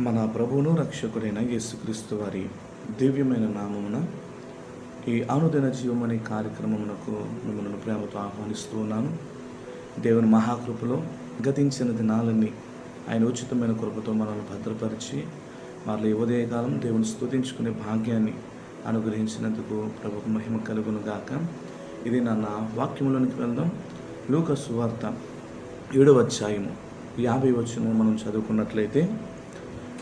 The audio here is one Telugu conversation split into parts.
మన ప్రభువును రక్షకుడైన యేసుక్రీస్తు వారి దివ్యమైన నామమున ఈ అనుదిన జీవం అనే కార్యక్రమమునకు మిమ్మల్ని ప్రేమతో ఆహ్వానిస్తూ ఉన్నాను. దేవుని మహాకృపలో గతించిన దినాలన్నీ ఆయన ఉచితమైన కృపతో మనల్ని భద్రపరిచి మరల ఉదయకాలం దేవుని స్తుతించుకునే భాగ్యాన్ని అనుగ్రహించినందుకు ప్రభుకు మహిమ కలుగును గాక. ఇది నన్న వాక్యములోనికి వెళ్దాం. లూకా సువార్త 7వ అధ్యాయము 50వ వచనం మనం చదువుకున్నట్లయితే,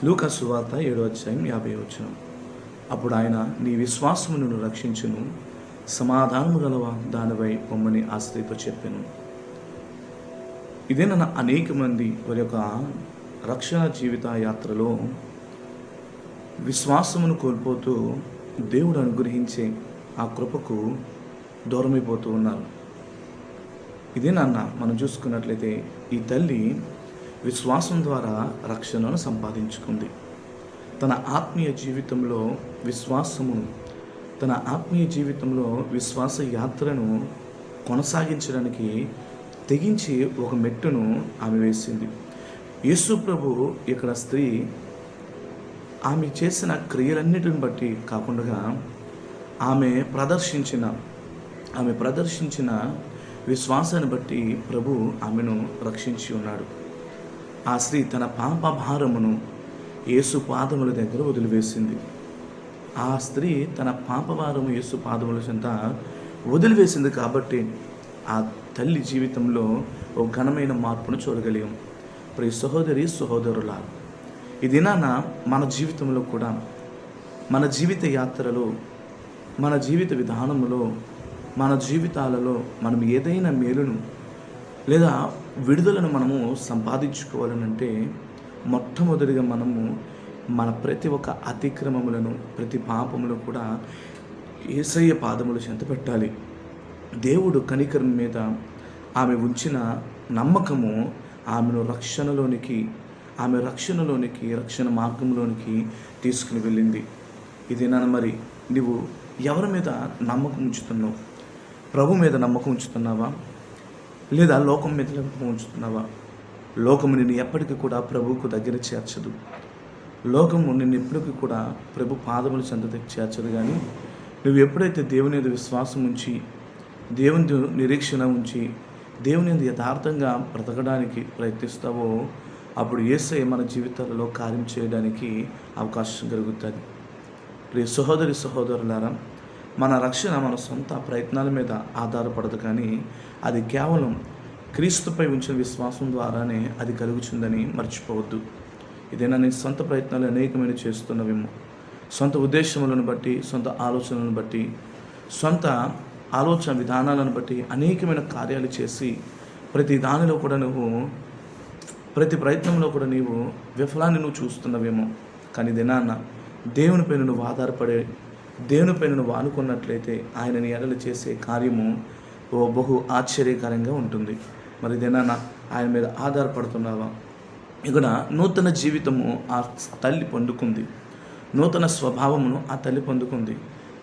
లూకా సువార్త 7వ అధ్యాయం 50వ వచనం. అప్పుడు ఆయన, నీ విశ్వాసము నిన్ను రక్షించును, సమాధానము గలవ దానిపై పొమ్మని ఆ స్త్రీతో చెప్పాను. ఇదే నన్న అనేక మంది వారి యొక్క రక్షణ జీవిత యాత్రలో విశ్వాసమును కోల్పోతూ దేవుడు అనుగ్రహించే ఆ కృపకు దూరమైపోతూ ఉన్నారు. ఇదే నాన్న మనం చూసుకున్నట్లయితే ఈ తల్లి విశ్వాసం ద్వారా రక్షణను సంపాదించుకుంది. తన ఆత్మీయ జీవితంలో విశ్వాస యాత్రను కొనసాగించడానికి తెగించి ఒక మెట్టును ఆమె వేసింది. యేసు ప్రభు ఇక్కడ స్త్రీ ఆమె చేసిన క్రియలన్నిటిని బట్టి కాకుండా ఆమె ప్రదర్శించిన విశ్వాసాన్ని బట్టి ప్రభు ఆమెను రక్షించి ఉన్నాడు. ఆ స్త్రీ తన పాప భారమును యేసు పాదముల దగ్గర వదిలివేసింది. ఆ స్త్రీ తన పాప భారము యేసు పాదముల చెంత వదిలివేసింది కాబట్టి ఆ తల్లి జీవితంలో ఒక ఘనమైన మార్పును చూడగలిగాం. ప్రియ సహోదరి సహోదరుల, ఈ దినాన మన జీవితంలో కూడా, మన జీవిత యాత్రలో, మన జీవిత విధానంలో, మన జీవితాలలో మనం ఏదైనా మేలును లేదా విడుదలను మనము సంపాదించుకోవాలనంటే మొట్టమొదటిగా మనము మన ప్రతి ఒక్క అతిక్రమములను, ప్రతి పాపములు కూడా యేసయ్య పాదములు చెంత పెట్టాలి. దేవుడు కనికరం మీద ఆమె ఉంచిన నమ్మకము ఆమెను రక్షణ మార్గంలోనికి తీసుకుని వెళ్ళింది. ఇది మరి నువ్వు ఎవరి మీద నమ్మకం ఉంచుతున్నావు? ప్రభు మీద నమ్మకం ఉంచుతున్నావా, లేదా లోకం మీద నమ్మకం ఉంచుతున్నావా? లోకము నిన్ను ఎప్పటికీ కూడా ప్రభువుకు దగ్గర చేర్చదు. లోకము నిన్ను ఎప్పటికీ కూడా ప్రభు పాదముల చెంత చేర్చదు. కానీ నువ్వు ఎప్పుడైతే దేవుని మీద విశ్వాసం ఉంచి, దేవుని నిరీక్షణ ఉంచి, దేవుని మీద యథార్థంగా బ్రతకడానికి ప్రయత్నిస్తావో అప్పుడు యేసయ్య మన జీవితాలలో కార్యం చేయడానికి అవకాశం కలుగుతుంది. ప్రియ సహోదరి సహోదరులారా, మన రక్షణ మన సొంత ప్రయత్నాల మీద ఆధారపడదు, కానీ అది కేవలం క్రీస్తుపై ఉంచిన విశ్వాసం ద్వారానే అది కలుగుతుందని మర్చిపోవద్దు. ఇదేనా నేను సొంత ప్రయత్నాలు అనేకమైన చేస్తున్నవేమో, సొంత ఉద్దేశములను బట్టి, సొంత ఆలోచనలను బట్టి, సొంత ఆలోచన విధానాలను బట్టి అనేకమైన కార్యాలు చేసి ప్రతి ప్రయత్నంలో కూడా నీవు విఫలాన్ని నువ్వు చూస్తున్నవేమో. కానీ దినాన్న దేవునిపైన నువ్వు ఆధారపడే, దేవునిపైన నువ్వు ఆనుకున్నట్లయితే ఆయన నీ ఎడలు చేసే కార్యము బహు ఆశ్చర్యకరంగా ఉంటుంది. మరి దినాన్న ఆయన మీద ఆధారపడుతున్నావా? ఇక్కడ నూతన జీవితము ఆ తల్లి పొందుకుంది, నూతన స్వభావమును ఆ తల్లి పొందుకుంది.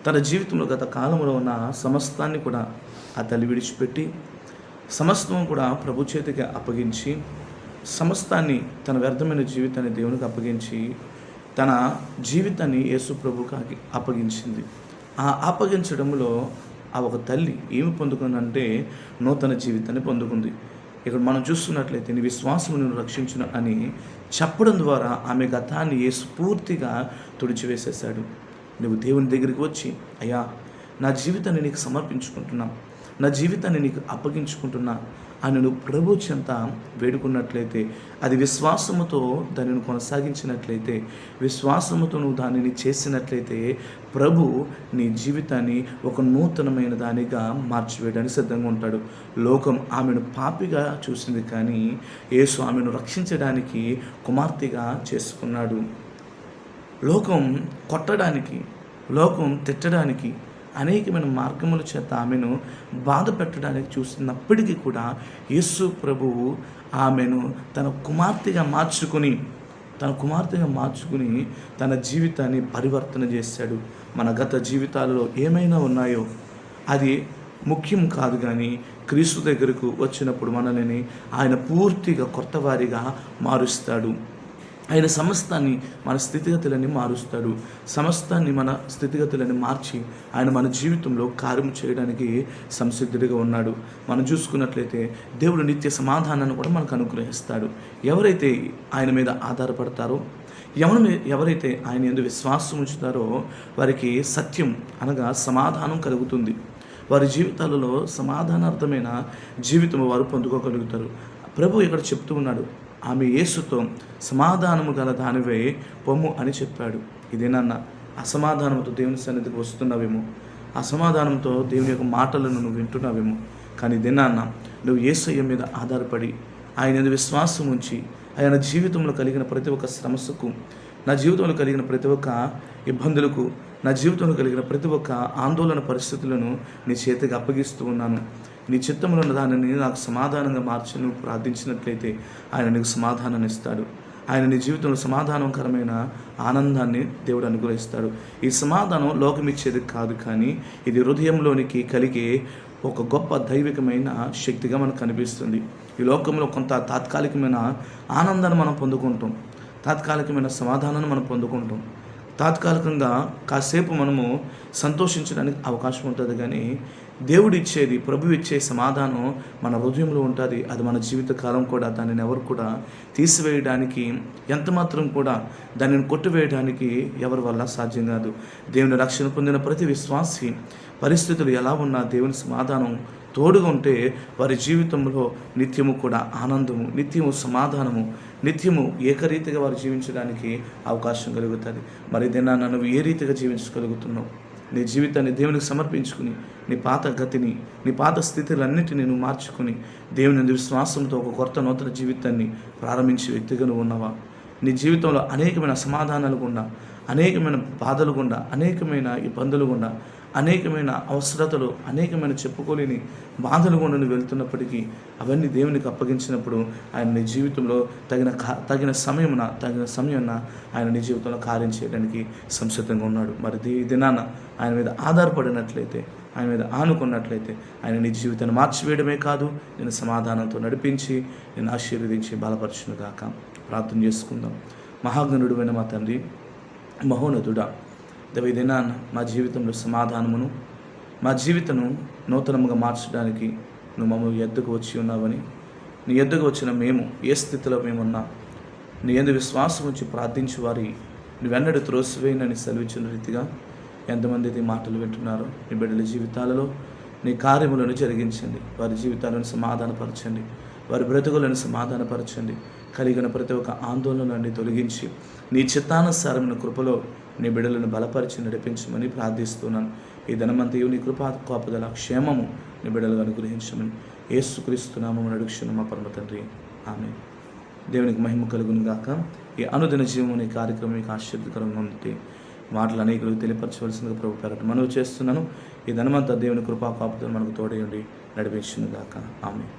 తన జీవితంలో గత కాలంలో ఉన్న సమస్తాన్ని కూడా ఆ తల్లి విడిచిపెట్టి, సమస్తం కూడా ప్రభు చేతికి అప్పగించి, సమస్తాన్ని తన వ్యర్థమైన జీవితాన్ని దేవునికి అప్పగించి, తన జీవితాన్ని యేసు ప్రభుకి అప్పగించింది. ఆ అప్పగించడంలో ఆ ఒక తల్లి ఏమి పొందుకుందంటే నూతన జీవితాన్ని పొందుకుంది. ఇక్కడ మనం చూస్తున్నట్లయితే నీ విశ్వాసము నిన్ను రక్షించును అని చెప్పడం ద్వారా ఆమె గతాన్ని యేసు పూర్తిగా తుడిచివేసేశాడు. నువ్వు దేవుని దగ్గరికి వచ్చి, అయ్యా నా జీవితాన్ని నీకు సమర్పించుకుంటున్నా, నా జీవితాన్ని నీకు అప్పగించుకుంటున్నా అని నువ్వు ప్రభు చెంత వేడుకున్నట్లయితే, అది విశ్వాసముతో దానిని కొనసాగించినట్లయితే, విశ్వాసముతో నువ్వు దానిని చేసినట్లయితే ప్రభు నీ జీవితాన్ని ఒక నూతనమైన దానిగా మార్చివేయడానికి సిద్ధంగా ఉంటాడు. లోకం ఆమెను పాపిగా చూసింది, కానీ యేసు ఆమెను రక్షించడానికి కుమార్తెగా చేసుకున్నాడు. లోకం కొట్టడానికి, లోకం తిట్టడానికి, అనేకమైన మార్గముల చేత ఆమెను బాధ పెట్టడానికి చూస్తున్నప్పటికీ కూడా యేసు ప్రభువు ఆమెను తన కుమార్తెగా మార్చుకుని తన జీవితాన్ని పరివర్తన చేశాడు. మన గత జీవితాలలో ఏమైనా ఉన్నాయో అది ముఖ్యం కాదు, కానీ క్రీస్తు దగ్గరకు వచ్చినప్పుడు మనల్ని ఆయన పూర్తిగా కొత్త వారిగా మారుస్తాడు. ఆయన సమస్తాన్ని మన స్థితిగతులని మారుస్తాడు. సమస్తాన్ని మన స్థితిగతులని మార్చి ఆయన మన జీవితంలో కార్యం చేయడానికి సంసిద్ధుడిగా ఉన్నాడు. మనం చూసుకున్నట్లయితే దేవుడు నిత్య సమాధానాన్ని కూడా మనకు అనుగ్రహిస్తాడు. ఎవరైతే ఆయన మీద ఆధారపడతారో, ఎవరైతే ఆయన యందు విశ్వాసం ఉంచుతారో వారికి సత్యం అనగా సమాధానం కలుగుతుంది. వారి జీవితాలలో సమాధానార్థమైన జీవితం వారు పొందుకోగలుగుతారు. ప్రభు ఇక్కడ చెప్తూ ఉన్నాడు, ఆమె యేసుతో సమాధానము గల దానివై పొమ్ము అని చెప్పాడు. ఇదేనన్న అసమాధానంతో దేవుని సన్నిధికి వస్తున్నావేమో, అసమాధానంతో దేవుని యొక్క మాటలను నువ్వు వింటున్నావేమో, కానీ ఇదేనన్న నువ్వు యేసయ్య మీద ఆధారపడి ఆయన విశ్వాసం ఉంచి ఆయన జీవితంలో కలిగిన ప్రతి ఒక్క సమస్యకు, నా జీవితంలో కలిగిన ప్రతి ఒక్క ఇబ్బందులకు, నా జీవితంలో కలిగిన ప్రతి ఒక్క ఆందోళన పరిస్థితులను నీ చేతికి అప్పగిస్తూ ఉన్నాను. నీ చిత్తంలో ఉన్న దానిని నాకు సమాధానంగా మార్చి నువ్వు ప్రార్థించినట్లయితే ఆయన నీకు సమాధానాన్ని ఇస్తాడు. ఆయన నీ జీవితంలో సమాధానకరమైన ఆనందాన్ని దేవుడు అనుగ్రహిస్తాడు. ఈ సమాధానం లోకం ఇచ్చేది కాదు, కానీ ఇది హృదయంలోనికి కలిగే ఒక గొప్ప దైవికమైన శక్తిగా మనకు కనిపిస్తుంది. ఈ లోకంలో కొంత తాత్కాలికమైన ఆనందాన్ని మనం పొందుకుంటాం, తాత్కాలికమైన సమాధానాన్ని మనం పొందుకుంటాం, తాత్కాలికంగా కాసేపు మనము సంతోషించడానికి అవకాశం ఉంటుంది. కానీ దేవుడు ఇచ్చేది, ప్రభు ఇచ్చే సమాధానం మన హృదయంలో ఉంటుంది. అది మన జీవితకాలం కూడా దానిని ఎవరు కూడా తీసివేయడానికి, ఎంతమాత్రం కూడా దానిని కొట్టివేయడానికి ఎవరి వల్ల సాధ్యం కాదు. దేవుని రక్షణ పొందిన ప్రతి విశ్వాసి పరిస్థితులు ఎలా ఉన్నా దేవుని సమాధానం తోడుగా ఉంటే వారి జీవితంలో నిత్యము కూడా ఆనందము, నిత్యము సమాధానము, నిత్యము ఏకరీతిగా వారు జీవించడానికి అవకాశం కలుగుతుంది. మరి దినాన్న నువ్వు ఏ రీతిగా జీవించగలుగుతున్నావు? నీ జీవితాన్ని దేవునికి సమర్పించుకుని నీ పాత గతిని, నీ పాత స్థితులన్నిటినీ నువ్వు మార్చుకుని దేవుని విశ్వాసంతో ఒక కొత్త నూతన జీవితాన్ని ప్రారంభించే వ్యక్తిగా నువ్వు ఉన్నావా? నీ జీవితంలో అనేకమైన సమాధానాలు గుండా, అనేకమైన బాధలు గుండా, అనేకమైన ఇబ్బందులు గుండా, అనేకమైన అవసరతలు, అనేకమైన చెప్పుకోలేని బాధలు గుండా నువ్వు వెళ్తున్నప్పటికీ అవన్నీ దేవునికి అప్పగించినప్పుడు ఆయన నీ జీవితంలో తగిన సమయమున ఆయన నీ జీవితంలో కార్యం చేయడానికి సంసిద్ధంగా ఉన్నాడు. మరి దినాన ఆయన మీద ఆధారపడినట్లయితే, ఆయన మీద ఆనుకున్నట్లయితే ఆయన నీ జీవితాన్ని మార్చివేయడమే కాదు, నేను సమాధానంతో నడిపించి నేను ఆశీర్వదించి బలపరచునుగాక. ప్రార్థన చేసుకుందాం. మహాగణుడువైన మా తండ్రి, మహోన్నతుడా, దినాన్న మా జీవితంలో సమాధానమును, మా జీవితము నూతనముగా మార్చడానికి నువ్వు మమ్మల్ని ఎద్దుకు వచ్చి ఉన్నావని, నీ ఎద్దుకు వచ్చిన మేము ఏ స్థితిలో మేమున్నా నీ యందు విశ్వాసం ఉంచి ప్రార్థించి వారి నువ్వెన్నడూ త్రోసివేయనని సెలవిచ్చిన రీతిగా ఎంతమంది ఈ మాటలు వింటున్నారో నీ బిడ్డల జీవితాలలో నీ కార్యములను జరిగించండి. వారి జీవితాలను సమాధానపరచండి, వారి బ్రతుకులను సమాధానపరచండి. కలిగిన ప్రతి ఒక్క ఆందోళనని తొలగించి నీ చిత్తానుసారమైన కృపలో నీ బిడ్డలను బలపరిచి నడిపించమని ప్రార్థిస్తున్నాను. ఈ ధనమంతయు నీ కృపా కాపుదల క్షేమము నీ బిడ్డలను అనుగ్రహించమని యేసుక్రీస్తు నామమున అడుగుచున్న మా పరమ తండ్రి, ఆమేన్. దేవునికి మహిమ కలుగును గాక. ఈ అనుదిన జీవము ఈ కార్యక్రమం మీకు ఆశ్చర్యకరంగా ఉంది. మాటలు అనేకులకు తెలియపరచవలసిందిగా ప్రభు పేరట మనవి చేస్తున్నాను. ఈ ధనమంతా దేవుని కృపా కాపుదల మనకు తోడేయండి నడిపించును గాక. ఆమేన్.